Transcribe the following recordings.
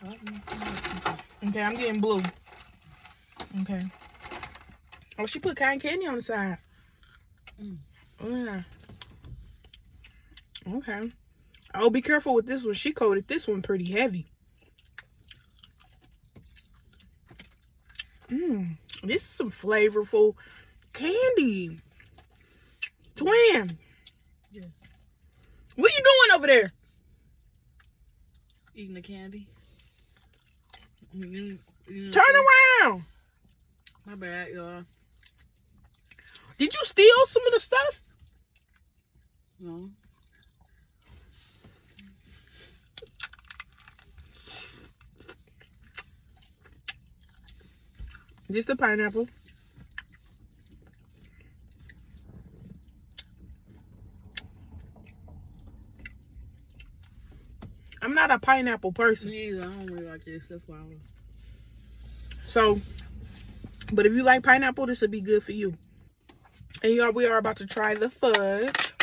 Okay, I'm getting blue. Okay. Oh, she put cotton candy on the side. Yeah. Okay. Oh, be careful with this one. She coated this one pretty heavy. This is some flavorful candy. Twin. Yeah. What you doing over there? Eating the candy. Turn around. My bad, y'all. Did you steal some of the stuff? No. This the pineapple. I'm not a pineapple person. Me either. I don't really like this. That's why I was... So, but if you like pineapple, this would be good for you. And y'all, we are about to try the fudge.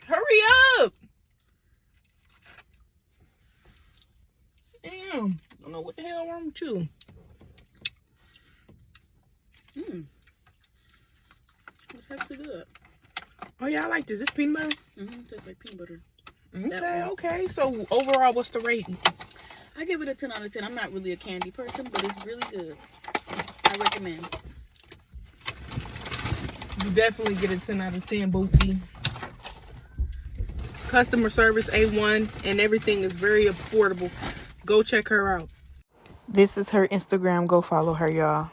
Hurry up! Damn. I don't know what the hell wrong with you. It's actually good. Oh, yeah, I like this. This peanut butter? Tastes like peanut butter. Okay, okay. So, overall, what's the rating? I give it a 10 out of 10. I'm not really a candy person, but it's really good. I recommend. You definitely get a 10 out of 10, Bookie. Customer service A1, and everything is very affordable. Go check her out. This is her Instagram. Go follow her, y'all.